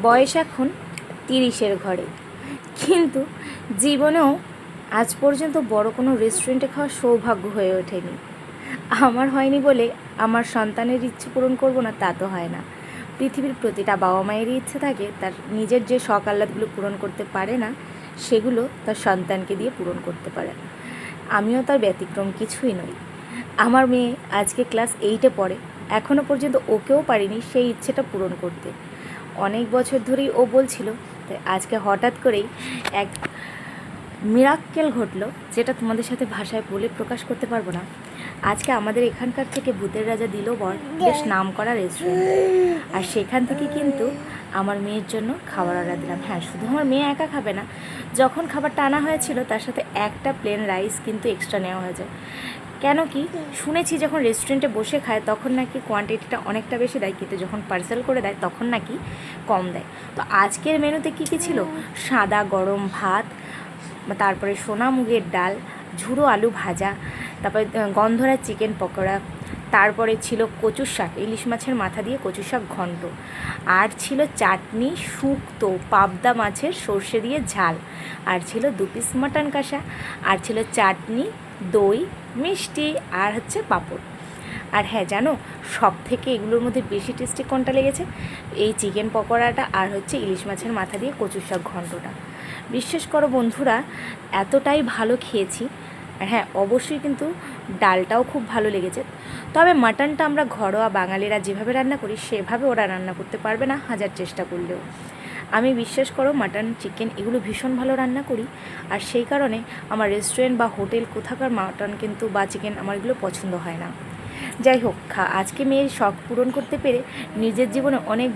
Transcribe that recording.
বয়স এখন 30-এর ঘরে, কিন্তু জীবনেও আজ পর্যন্ত বড় কোনো রেস্টুরেন্টে খাওয়ার সৌভাগ্য হয়ে ওঠেনি। আমার হয়নি বলে আমার সন্তানের ইচ্ছে পূরণ করব না, তা তো হয় না। পৃথিবীর প্রতিটা বাবা মায়েরই ইচ্ছে থাকে তার নিজের যে শখ আহ্লাদগুলো পূরণ করতে পারে না সেগুলো তার সন্তানকে দিয়ে পূরণ করতে পারে। আমিও তার ব্যতিক্রম কিছুই নই। আমার মেয়ে আজকে ক্লাস 8-এ পড়ে, এখনও পর্যন্ত ওকেও পারিনি সেই ইচ্ছেটা পূরণ করতে। অনেক বছর ধরেই ও বলছিল, তাই আজকে হঠাৎ করেই এক মিরাক্কেল ঘটলো, যেটা তোমাদের সাথে ভাষায় বলে প্রকাশ করতে পারবো না। আজকে আমাদের এখানকার থেকে ভূতের রাজা দিলবর বেশ নাম করা রেস্টুরেন্ট, আর সেখান থেকে কিন্তু আমার মেয়ের জন্য খাবার অর্ডার দিলাম। হ্যাঁ, শুধু আমার মেয়ে একা খাবে না, যখন খাবারটা আনা হয়েছিল তার সাথে একটা প্লেন রাইস কিন্তু এক্সট্রা নেওয়া হয়ে যায়। কেন কি শুনেছি, যখন রেস্টুরেন্টে বসে খায় তখন নাকি কোয়ান্টিটিটা অনেকটা বেশি দেয়, কিন্তু যখন পার্সেল করে দেয় তখন নাকি কম দেয়। তো আজকের মেনুতে কী কী ছিল? সাদা গরম ভাত, তারপরে সোনা মুগের ডাল, ঝুড়ো আলু ভাজা, তারপরে গন্ধরা চিকেন পকোড়া, তারপরে ছিল কচুর শাক, ইলিশ মাছের মাথা দিয়ে কচুর শাক ঘন্ট, আর ছিল চাটনি, শুক্তো, পাবদা মাছের সর্ষে দিয়ে ঝাল, আর ছিল 2 পিস মাটন কষা, আর ছিল চাটনি, দই, মিষ্টি, আর হচ্ছে পাঁপড়। আর হ্যাঁ জানো, সব থেকে এগুলোর মধ্যে বেশি টেস্টি কোনটা লেগেছে? এই চিকেন পকোড়াটা আর হচ্ছে ইলিশ মাছের মাথা দিয়ে কচুর শাক ঘন্টটা। বিশ্বাস করো বন্ধুরা, এতটাই ভালো খেয়েছি। আর হ্যাঁ, অবশ্যই কিন্তু ডালটাও খুব ভালো লেগেছে। তবে মাটনটা আমরা ঘরোয়া বাঙালিরা যেভাবে রান্না করি সেভাবে ওরা রান্না করতে পারবে না হাজার চেষ্টা করলেও। আমি বিশ্বাস করো মাটন, চিকেন এগুলো ভীষণ ভালো রান্না করি, আর সেই কারণে আমার রেস্টুরেন্ট বা হোটেল কোথাকার মাটন কিন্তু বা চিকেন আমার এগুলো পছন্দ হয় না। যাই হোক, আজকে মেয়ের শখ পূরণ করতে পেরে নিজের জীবনে অনেক